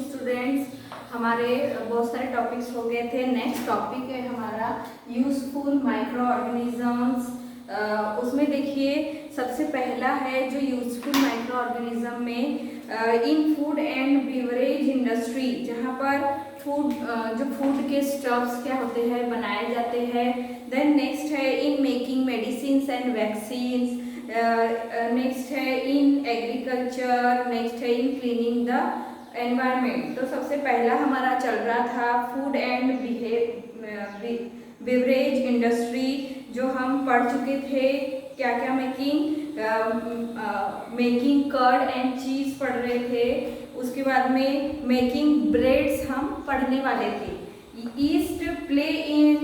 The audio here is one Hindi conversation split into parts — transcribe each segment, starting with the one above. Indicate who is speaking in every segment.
Speaker 1: स्टूडेंट्स, हमारे बहुत सारे टॉपिक्स हो गए थे। नेक्स्ट टॉपिक है हमारा यूजफुल माइक्रो ऑर्गेनिजम्स। उसमें देखिए सबसे पहला है जो यूजफुल माइक्रो ऑर्गेनिज्म में इन फूड एंड बीवरेज इंडस्ट्री, जहाँ पर जो फूड के स्टफ्स क्या होते हैं बनाए जाते हैं। देन नेक्स्ट है in making medicine and vaccines. Next है इन एग्रीकल्चर। नेक्स्ट है इन क्लीनिंग द एनवायरमेंट। तो सबसे पहला हमारा चल रहा था फूड एंड बेवरेज इंडस्ट्री, जो हम पढ़ चुके थे। क्या क्या मेकिंग कर्ड एंड चीज पढ़ रहे थे। उसके बाद में मेकिंग ब्रेड्स हम पढ़ने वाले थे। Yeast play in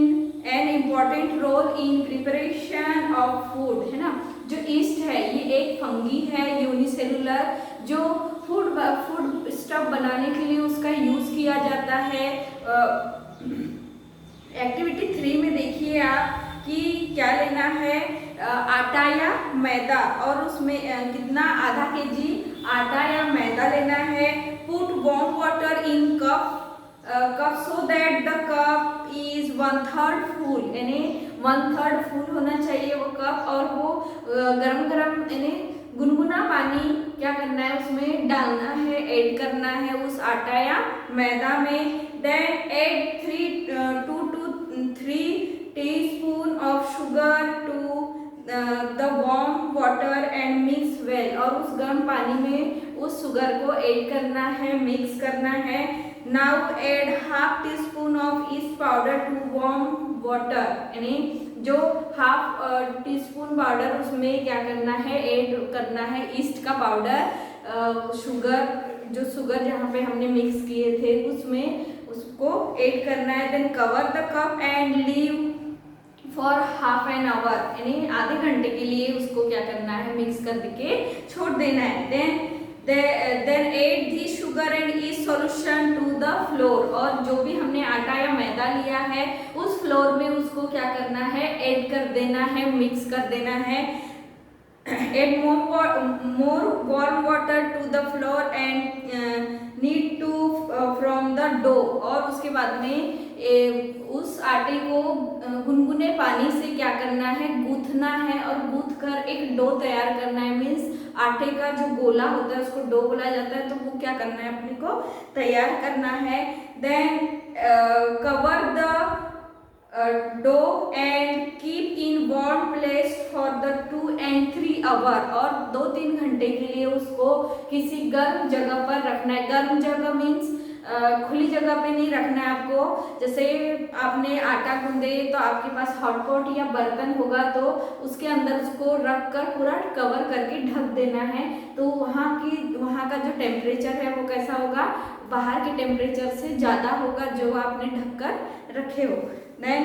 Speaker 1: an important role in preparation of food, है ना। जो ईस्ट है ये एक फंगी है यूनिसेलुलर, जो फूड स्टफ बनाने के लिए उसका यूज किया जाता है। एक्टिविटी 3 में देखिए आप कि क्या लेना है, आटा या मैदा, और उसमें कितना आधा केजी आटा या मैदा लेना है। Put warm water in cup so that the cup is 1/3 full, यानी 1/3 फुल होना चाहिए वो कप, और वो गरम गरम यानी गुनगुना पानी क्या करना है उसमें डालना है, ऐड करना है उस आटा या मैदा में। Then add 2 to 3 teaspoon of sugar to the warm water and mix well, और उस गर्म पानी में उस शुगर को ऐड करना है, मिक्स करना है। Now add 1/2 teaspoon of yeast powder to warm water, यानी जो 1/2 टीस्पून पाउडर उसमें क्या करना है, ऐड करना है ईस्ट का पाउडर। शुगर जहाँ पे हमने मिक्स किए थे उसमें उसको ऐड करना है। Then cover the cup and leave for half an hour, यानी आधे घंटे के लिए उसको क्या करना है, मिक्स करके छोड़ देना है। Then add the sugar and yeast solution to the flour, और जो भी हमने आटा या मैदा लिया है उस फ्लोर में उसको क्या करना है, ऐड कर देना है, मिक्स कर देना है। add more warm water to the flour and knead to from the dough, और उसके बाद में उस आटे को गुनगुने पानी से क्या करना है, गूंथना है, और गूंथ कर एक डो तैयार करना है। मीन्स आटे का जो गोला होता है उसको डो बोला जाता है, तो वो क्या करना है, अपने को तैयार करना है। Then cover the dough and keep in warm place for the 2 and 3 hour, और 2-3 घंटे के लिए उसको किसी गर्म जगह पर रखना है। गर्म जगह मीन्स खुली जगह पे नहीं रखना है आपको। जैसे आपने आटा गूंदे तो आपके पास हॉटपॉट या बर्तन होगा, तो उसके अंदर उसको रख कर पूरा कवर करके ढक देना है। तो वहाँ का जो टेम्परेचर है वो कैसा होगा, बाहर के टेम्परेचर से ज़्यादा होगा जो आपने ढक कर रखे हो। Then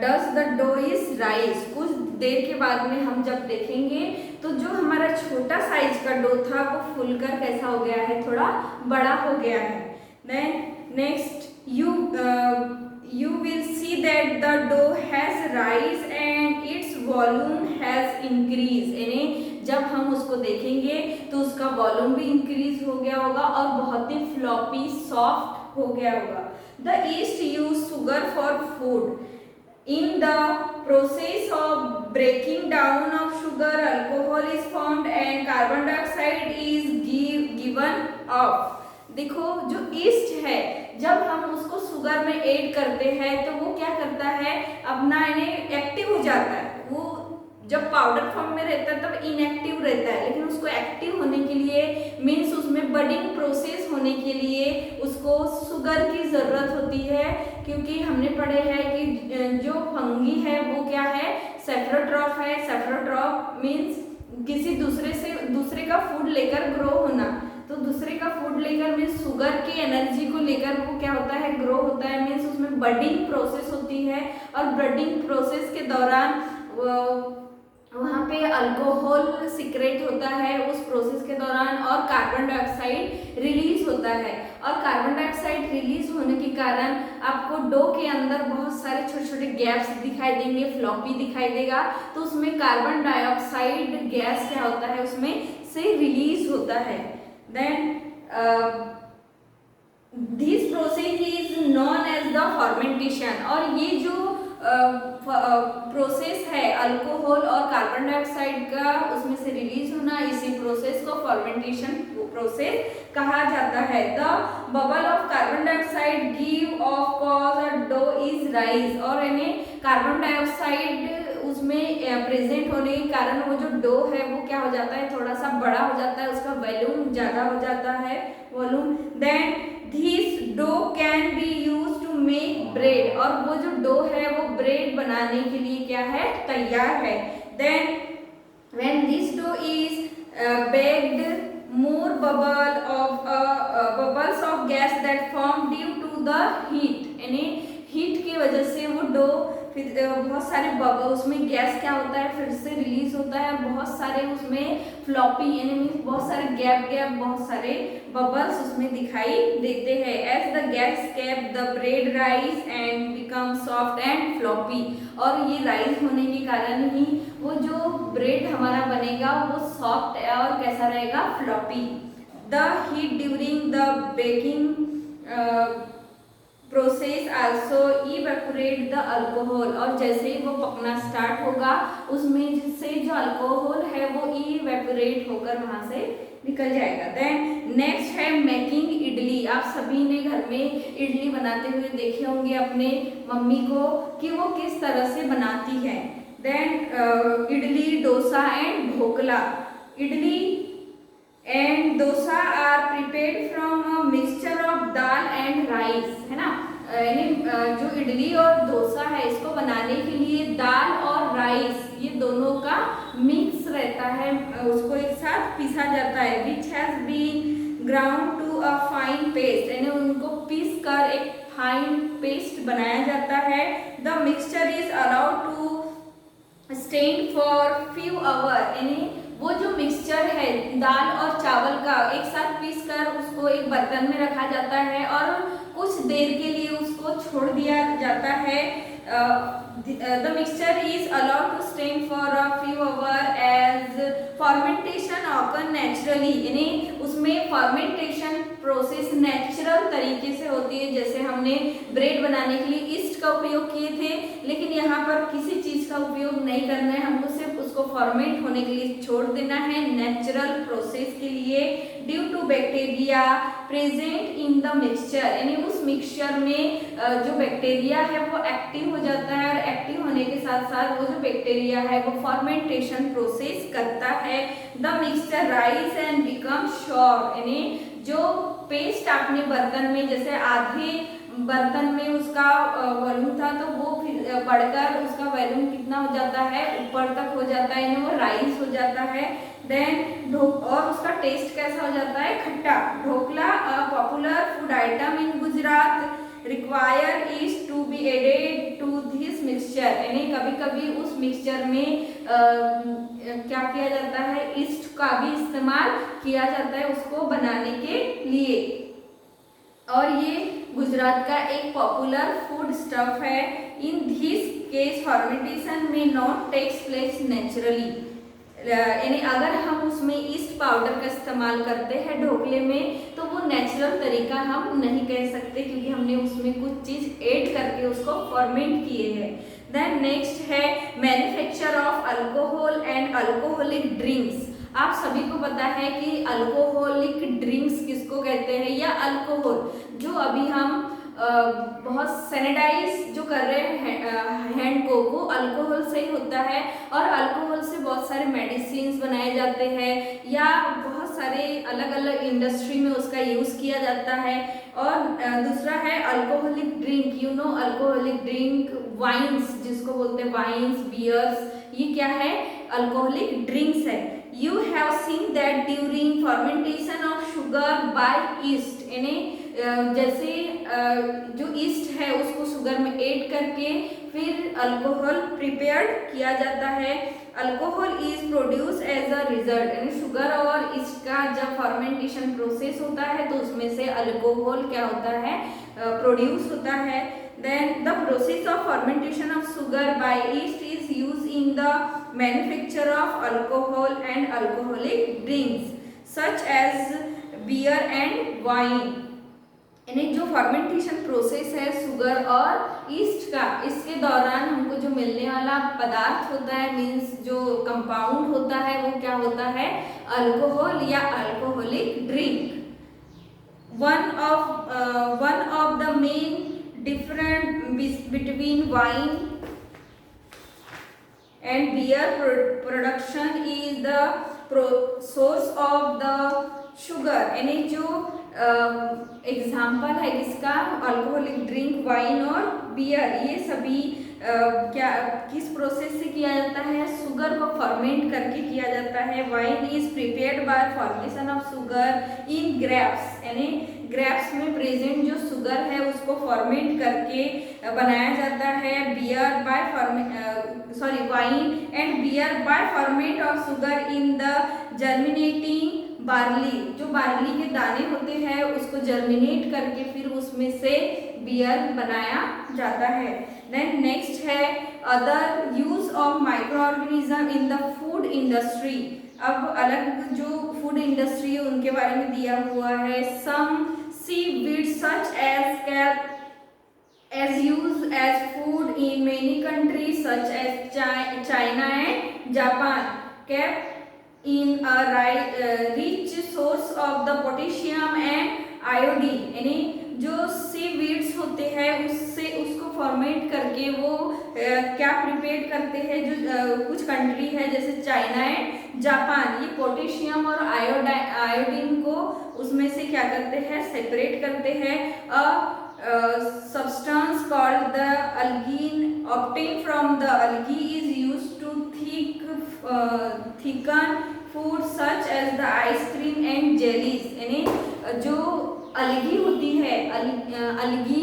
Speaker 1: does the dough is rise, कुछ देर के बाद में हम जब देखेंगे तो जो हमारा छोटा साइज का डो था वो फूलकर कैसा हो गया है, थोड़ा बड़ा हो गया है। Then next you will see that the dough has rise and its volume has increased, यानी जब हम उसको देखेंगे तो उसका वॉल्यूम भी इंक्रीज हो गया होगा और बहुत ही फ्लॉपी सॉफ्ट हो गया होगा। The yeast use sugar for food. In the process of breaking down of sugar, alcohol is formed and carbon dioxide is given off. देखो जो ईस्ट है, जब हम उसको शुगर में ऐड करते हैं तो वो क्या करता है, अपना इन्हें एक्टिव हो जाता है। वो जब पाउडर फॉर्म में रहता है तब इनएक्टिव रहता है, लेकिन उसको एक्टिव होने के लिए मीन्स उसमें बडिंग प्रोसेस होने के लिए उसको शुगर की ज़रूरत होती है। क्योंकि हमने पढ़े हैं कि जो फंगी है वो क्या है, सेफ्रोट्रॉफ है। सेफ्रोट्रॉफ मीन्स किसी दूसरे का फूड लेकर ग्रो होना। तो दूसरे का फूड लेकर मीन्स शुगर की एनर्जी को लेकर वो क्या होता है, ग्रो होता है। मीन्स उसमें बडिंग प्रोसेस होती है, और बडिंग प्रोसेस के दौरान वहाँ पे अल्कोहल सिक्रेट होता है उस प्रोसेस के दौरान, और कार्बन डाइऑक्साइड रिलीज होता है। और कार्बन डाइऑक्साइड रिलीज होने के कारण आपको डो के अंदर बहुत सारे छोटे छोटे गैप्स दिखाई देंगे, फ्लॉपी दिखाई देगा। तो उसमें कार्बन डाइऑक्साइड गैस क्या होता है, उसमें से रिलीज होता है। Then this process is known as the fermentation. और ये जो प्रोसेस है अल्कोहल और कार्बन डाइऑक्साइड का उसमें से रिलीज होना, इसी प्रोसेस को फॉर्मेंटेशन प्रोसेस कहा जाता है। The bubble of carbon dioxide give off cause a dough is rise. और यानी कार्बन डाइऑक्साइड उसमें प्रेजेंट होने के कारण वो जो डो है वो क्या हो जाता है, थोड़ा सा बड़ा हो जाता है, उसका वॉल्यूम ज्यादा हो जाता है, volume. Then this dough can be use to make bread. और वो जो डो है वो ब्रेड बनाने के लिए क्या है, तैयार है। Then when this dough is baked more bubbles of gas that form due to the heat। यानी हीट की वजह से वो डो फिर बहुत सारे बबल उसमें गैस क्या होता है फिर से रिलीज होता है, बहुत सारे उसमें फ्लॉपी यानी मीन्स बहुत सारे गैप बहुत सारे बबल्स उसमें दिखाई देते हैं। As the gas keep the bread rise and become soft and floppy. और ये राइज होने के कारण ही वो जो ब्रेड हमारा बनेगा वो सॉफ्ट और कैसा रहेगा, floppy. The heat during the baking process also evaporate the alcohol. और जैसे ही वो पकना स्टार्ट होगा उसमें से जो अल्कोहल है वो इवेपोरेट होकर वहां से निकल जाएगा। देन नेक्स्ट है मेकिंग इडली। आप सभी ने घर में इडली बनाते हुए देखे होंगे अपने मम्मी को कि वो किस तरह से बनाती है। Then idli, dosa and dhokla. Idli and dosa are prepared from a mixture of dal and rice, है ना। यानी जो इडली और डोसा है इसको बनाने के लिए दाल और राइस ये दोनों का मिक्स रहता है, उसको एक साथ पीसा जाता है। Which has been ground to a fine paste. यानी उनको पीस कर एक फाइन पेस्ट बनाया जाता है। The mixture is allowed to stand for few hour. यानी वो जो मिक्सचर है दाल और चावल का एक साथ पीस कर उसको एक बर्तन में रखा जाता है और कुछ देर के लिए उसको छोड़ दिया जाता है। The mixture is allowed to stand for a few hour as fermentation occur naturally. यानी उसमें फॉर्मेंटेशन प्रोसेस नेचुरल तरीके से होती है। जैसे हमने ब्रेड बनाने के लिए ईस्ट का उपयोग किए थे, लेकिन यहाँ पर किसी चीज का उपयोग नहीं करना है, हमको सिर्फ उसको फॉर्मेट होने के लिए छोड़ देना है नेचुरल प्रोसेस के लिए। Due to bacteria present in the mixture. यानी उस मिक्सचर में जो बैक्टीरिया है वो एक्टिव हो जाता है और एक्टिव होने के साथ साथ वो जो बैक्टीरिया है वो फॉर्मेंटेशन प्रोसेस करता है। The mixture rise and become sure. यानी जो पेस्ट आपने बर्तन में जैसे आधे बर्तन में उसका वॉल्यूम था तो वो फिर बढ़कर उसका वॉल्यूम कितना हो जाता है, ऊपर तक हो जाता है, यानी वो राइस हो जाता है। देन और उसका टेस्ट कैसा हो जाता है, खट्टा। Dhokla a popular food item in Gujarat require yeast to be added to this mixture. यानी कभी कभी उस मिक्सचर में क्या किया जाता है, ईस्ट का भी इस्तेमाल किया जाता है उसको बनाने के लिए। और ये गुजरात का एक पॉपुलर फूड स्टफ है। इन दिस केस फॉर्मेंटेशन में नॉट टेक्स प्लेस नेचुरली। यानी अगर हम उसमें ईस्ट पाउडर का इस्तेमाल करते हैं ढोकले में तो वो नेचुरल तरीका हम नहीं कह सकते क्योंकि हमने उसमें कुछ चीज ऐड करके उसको फॉर्मेंट किए हैं। देन नेक्स्ट है manufacture of alcohol and alcoholic drinks. आप सभी को पता है कि अल्कोहलिक ड्रिंक्स किसको कहते हैं, या अल्कोहल जो अभी हम बहुत सैनिटाइज जो कर रहे हैं हैंड को, वो अल्कोहल से ही होता है। और अल्कोहल से बहुत सारे मेडिसिन बनाए जाते हैं या बहुत सारे अलग अलग इंडस्ट्री में उसका यूज़ किया जाता है। और दूसरा है alcoholic drink. You know alcoholic drink wines जिसको बोलते हैं, वाइन्स, बियर्स, ये क्या है, अल्कोहलिक ड्रिंक्स है। You have seen that during fermentation of sugar by yeast। यानी जैसे जो ईस्ट है उसको शुगर में ऐड करके फिर अल्कोहल प्रिपेयर्ड किया जाता है। Alcohol is produce as a result. यानी शुगर और ईस्ट का जब फर्मेंटेशन प्रोसेस होता है तो उसमें से अल्कोहल क्या होता है, प्रोड्यूस होता है। Then the process of fermentation of sugar by yeast is used in the manufacture of alcohol and alcoholic drinks such as beer and wine। यानी जो फर्मेंटेशन प्रोसेस है शुगर और ईस्ट का, इसके दौरान हमको जो मिलने वाला पदार्थ होता है, मीन्स जो कंपाउंड होता है, वो क्या होता है, अल्कोहल या alcoholic drink. one of the main difference between wine and beer production is the source of the sugar। यानी जो एग्जाम्पल है किसका, अल्कोहलिक ड्रिंक, वाइन और बियर, ये सभी क्या किस प्रोसेस से किया जाता है, शुगर को फर्मेंट करके किया जाता है। Wine is prepared by formation of sugar in grapes, यानी ग्रेप्स में प्रेजेंट जो शुगर है उसको फर्मेंट करके बनाया जाता है। Beer by wine and beer by ferment of sugar in the germinating barley, जो बार्ली के दाने होते हैं उसको जर्मिनेट करके फिर उसमें से बियर बनाया जाता है। देन नेक्स्ट है other use of micro organism in the food industry. अब अलग जो फूड इंडस्ट्री है उनके बारे में दिया हुआ है। सम seaweed such as used as food in many countries such as China and Japan, kept in a rich source of the potassium and iodine। यानी जो सीवीड्स होते हैं उससे उसको फॉर्मेट करके वो क्या प्रिपेयर करते हैं, जो कुछ कंट्री है जैसे चाइना एंड जापान, ये पोटेशियम और आयोडीन को उसमें से क्या करते हैं, सेपरेट करते हैं। Substance called the algin obtain from the algae is used to thicken food such as the ice cream and jellies. यानी जो अलगी होती है, अलगी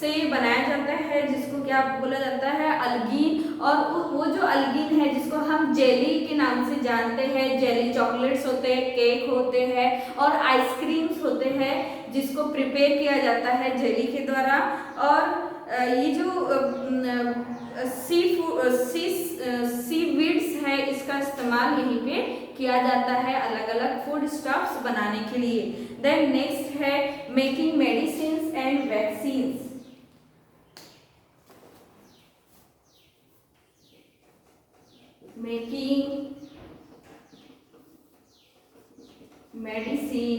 Speaker 1: से बनाया जाता है जिसको क्या बोला जाता है, अलगीन। और वो जो अलगीन है जिसको हम जेली के नाम से जानते हैं, जेली चॉकलेट्स होते हैं, केक होते हैं और आइसक्रीम्स होते हैं जिसको प्रिपेयर किया जाता है जेली के द्वारा। और ये जो सीवीड्स है इसका इस्तेमाल यहीं पे किया जाता है अलग अलग फूड स्टफ्स बनाने के लिए। देन नेक्स्ट है making medicines and vaccines. Making medicine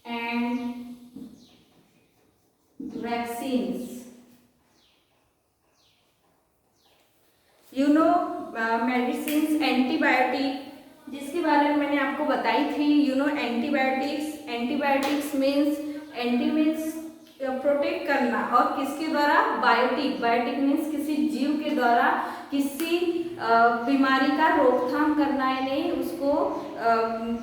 Speaker 1: and vaccines। Medicine antibiotic जिसके बारे में मैंने आपको बताई थी। Antibiotics means anti means protect करना, और किसके द्वारा, बायोटिक मीन्स किसी जीव के द्वारा किसी बीमारी का रोकथाम करना, यानी उसको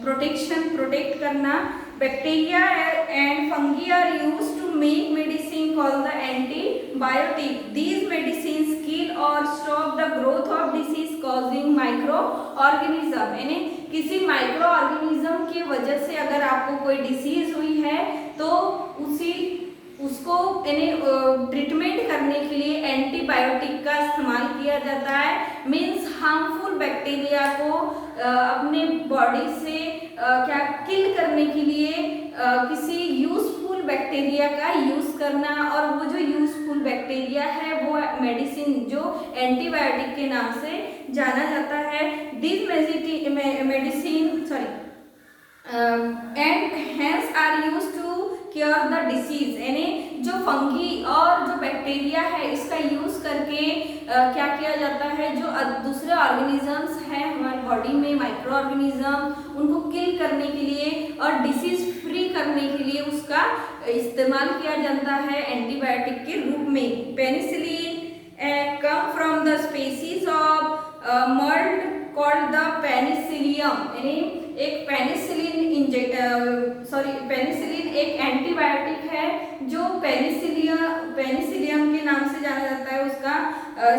Speaker 1: प्रोटेक्ट करना। Bacteria and fungi are used to make medicine called the antibiotic. These medicine kill और stop the growth of disease causing microorganism. यानी किसी माइक्रो ऑर्गेनिज्म की वजह से अगर आपको कोई डिसीज हुई है तो उसको ट्रीटमेंट करने के लिए एंटीबायोटिक का इस्तेमाल किया जाता है। मीन्स हार्मफुल बैक्टीरिया को अपने बॉडी से क्या किल करने के लिए किसी यूजफुल बैक्टीरिया का यूज करना, और वो जो यूजफुल बैक्टीरिया है वो मेडिसिन जो एंटीबायोटिक के नाम से जाना जाता है। This medicine and hence are used to cure the disease. यानी जो फंगी और जो बैक्टीरिया है इसका यूज करके क्या किया जाता है, जो दूसरे ऑर्गेनिजम्स हैं हमारे बॉडी में, माइक्रो ऑर्गेनिज्म, उनको किल करने के लिए और डिसीज फ्री करने के लिए उसका इस्तेमाल किया जाता है एंटीबायोटिक के रूप में। Penicillin come from the species of mould called the Penicillium. यानी एक पेनिसिलिन एक एंटीबायोटिक है जो पेनिसिलियम के नाम से जाना जाता है। उसका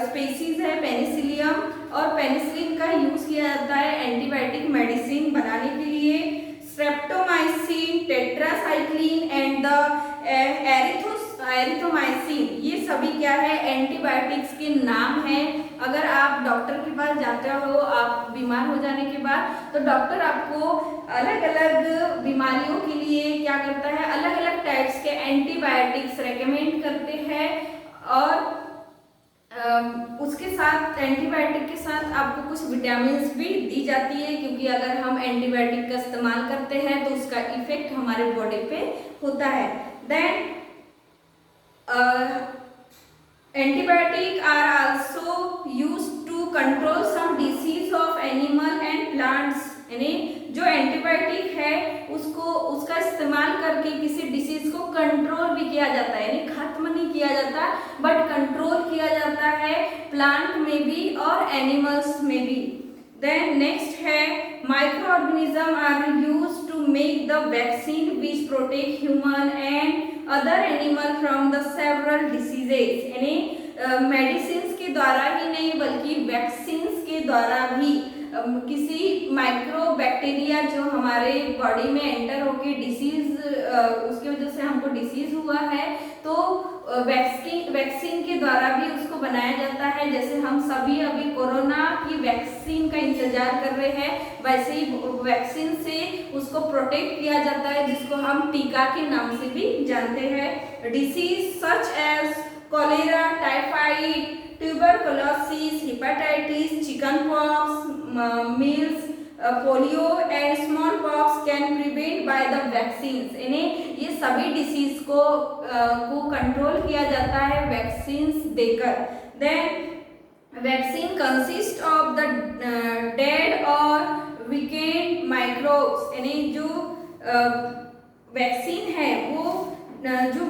Speaker 1: स्पीसीज है पेनिसिलियम, और पेनिसिलिन का यूज किया जाता है एंटीबायोटिक मेडिसिन बनाने के लिए। Streptomycin, tetracycline and the erythromycin, ये सभी क्या है, एंटीबायोटिक्स के नाम है। अगर आप डॉक्टर की जाते हो आप बीमार हो जाने के बाद, तो डॉक्टर आपको अलग अलग बीमारियों के लिए क्या करता है, अलग अलग टाइप्स के एंटीबायोटिक्स रेकमेंड करते हैं। और उसके साथ एंटीबायोटिक के साथ आपको कुछ विटामिन भी दी जाती है, क्योंकि अगर हम एंटीबायोटिक का इस्तेमाल करते हैं तो उसका इफेक्ट हमारे बॉडी पे होता है। Then antibiotic are also used to control some disease of animal and plants, यानी जो एंटीबायोटिक है उसका इस्तेमाल करके किसी डिसीज को कंट्रोल भी किया जाता है, यानी खत्म नहीं किया जाता बट कंट्रोल किया जाता है प्लांट में भी और एनिमल्स में भी। देन नेक्स्ट है microorganism are used to make the vaccine which protect human and other animal from the several diseases, यानी मेडिसिन के द्वारा ही नहीं बल्कि वैक्सीन के द्वारा भी किसी माइक्रो बैक्टीरिया जो हमारे बॉडी में एंटर होके डिसीज उसकी वजह से हमको डिसीज हुआ है, तो वैक्सीन के द्वारा भी उसको बनाया जाता है। जैसे हम सभी अभी कोरोना की वैक्सीन का इंतजार कर रहे हैं, वैसे ही वैक्सीन से उसको प्रोटेक्ट किया जाता है, जिसको हम टीका के नाम से भी जानते हैं। Disease such as cholera, typhoid, tuberculosis, hepatitis, chickenpox, measles, polio and smallpox can prevent by the vaccines, यानी ये सभी डिसीज को कंट्रोल किया जाता है वैक्सीन्स देकर। Then vaccine consist of the dead और वीकेंड माइक्रोब्स, यानी जो वैक्सीन है वो जो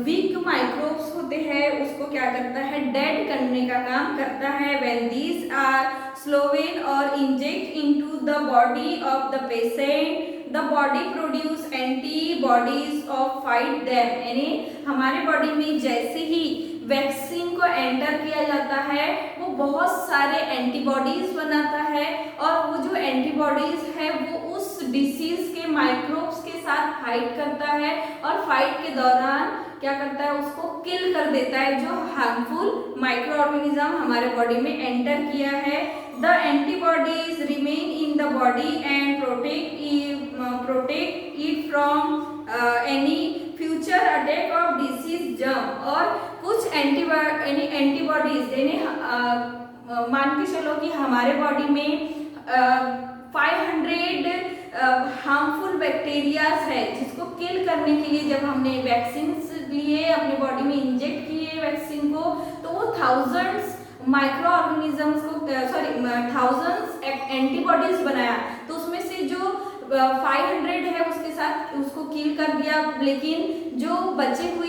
Speaker 1: वीक माइक्रोब्स होते हैं उसको क्या करता है, डेड करने का काम करता है। व्हेन दीज आर स्लोवेन और inject into the body of the patient the body produce antibodies of fight them, यानी हमारे बॉडी में जैसे ही वैक्सीन को एंटर किया जाता है वो बहुत सारे एंटीबॉडीज बनाता है, और वो जो एंटीबॉडीज है वो उस डिसीज के माइक्रोब्स के साथ फाइट करता है, और फाइट के दौरान क्या करता है, उसको किल कर देता है जो हार्मफुल माइक्रो ऑर्गेनिज्म हमारे बॉडी में एंटर किया है। The antibodies remain in the body and protect it from any future attack of disease germ, और कुछ एंटीबॉडीज यानी मान के चलो कि हमारे बॉडी में 500 हार्मफुल बैक्टीरियाज है जिसको किल करने के लिए जब हमने वैक्सीन लिए अपने बॉडी में इंजेक्ट किए वैक्सीन को, तो वो थाउजेंड्स माइक्रो ऑर्गेनिजम्स को थाउजेंड्स एंटीबॉडीज बनाया, तो उसमें से जो 500 है उसके साथ उसको किल कर दिया, लेकिन जो बचे हुए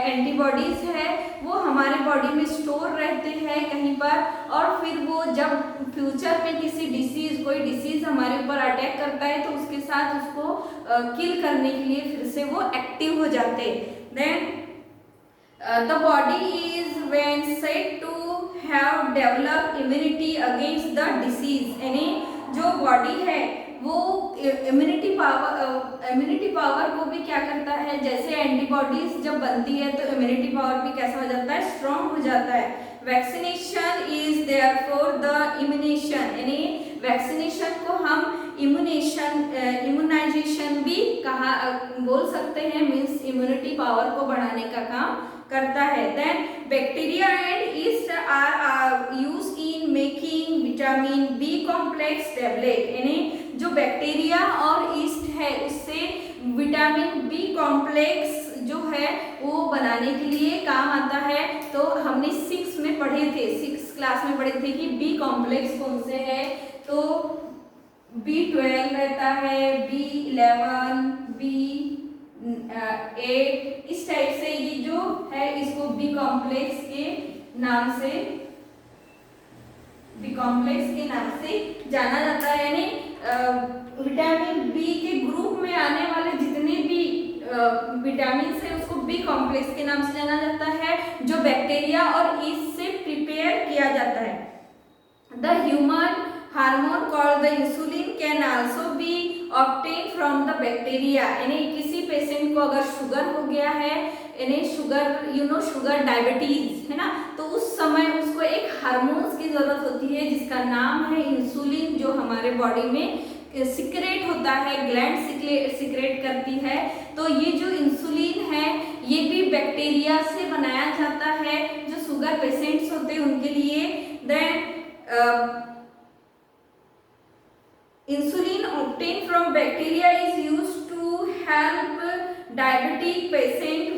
Speaker 1: एंटीबॉडीज है वो हमारे बॉडी में स्टोर रहते हैं कहीं पर, और फिर वो जब फ्यूचर में कोई डिसीज हमारे ऊपर अटैक करता है तो उसके साथ उसको किल करने के लिए फिर से वो एक्टिव हो जाते हैं। Then the body is when said to have develop immunity against the disease, यानी जो बॉडी है वो इम्यूनिटी पावर को भी क्या करता है, जैसे एंटीबॉडीज जब बनती है तो इम्यूनिटी पावर भी कैसा हो जाता है, स्ट्रॉन्ग हो जाता है। Vaccination is therefore the immunisation, यानी वैक्सीनेशन को हम इम्यूनाइजेशन भी बोल सकते हैं, मीन्स इम्यूनिटी पावर को बढ़ाने का काम करता है। Then bacteria and yeast are use in making vitamin B complex tablet, यानी जो बैक्टीरिया और ईस्ट है उससे विटामिन बी कॉम्प्लेक्स जो है वो बनाने के लिए काम आता है। तो हमने 6 में पढ़े थे, 6 क्लास में पढ़े थे कि बी कॉम्प्लेक्स कौन से है, तो B12 रहता है, B11, B8, इस टाइप से ये जो है इसको बी कॉम्प्लेक्स के नाम से जाना जाता है। यानी विटामिन बी के ग्रुप में आने वाले जितने भी विटामिन है उसको बी कॉम्प्लेक्स के नाम से जाना जाता है, जो बैक्टीरिया और ईस्ट से प्रिपेयर किया जाता है। The human hormone called the insulin can also be obtain from the bacteria, यानी किसी पेशेंट को अगर शुगर हो गया है, यानी शुगर डायबिटीज है ना, तो उस समय उसको एक हार्मोन्स की ज़रूरत होती है जिसका नाम है इंसुलिन, जो हमारे बॉडी में सिक्रेट होता है, ग्लैंड सिक्रेट करती है। तो ये जो इंसुलिन है ये भी बैक्टीरिया से बनाया जाता है, जो शुगर पेशेंट्स होते हैं उनके लिए। Then insulin obtain from bacteria is used to help diabetic patient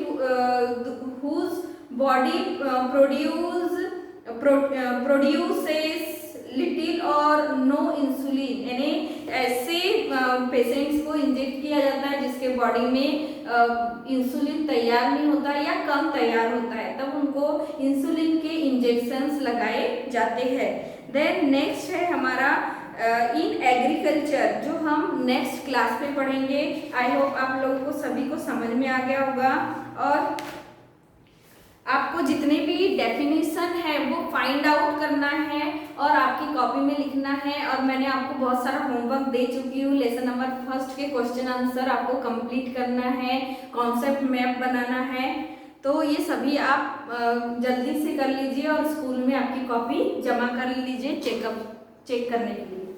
Speaker 1: whose body produces little और नो इंसुलिन, यानी ऐसे पेशेंट्स को इंजेक्ट किया जाता है जिसके बॉडी में इंसुलिन तैयार नहीं होता या कम तैयार होता है, तब उनको इंसुलिन के इंजेक्शंस लगाए जाते हैं। देन नेक्स्ट है हमारा इन एग्रीकल्चर, जो हम नेक्स्ट क्लास में पढ़ेंगे। आई होप आप लोगों को सभी को समझ में आ गया होगा, और आपको जितने भी डेफिनेशन है वो फाइंड आउट करना है और आपकी कॉपी में लिखना है। और मैंने आपको बहुत सारा होमवर्क दे चुकी हूँ। लेसन नंबर 1 के क्वेश्चन आंसर आपको कंप्लीट करना है, कॉन्सेप्ट मैप बनाना है। तो ये सभी आप जल्दी से कर लीजिए और स्कूल में आपकी कॉपी जमा कर लीजिए चेक करने के लिए।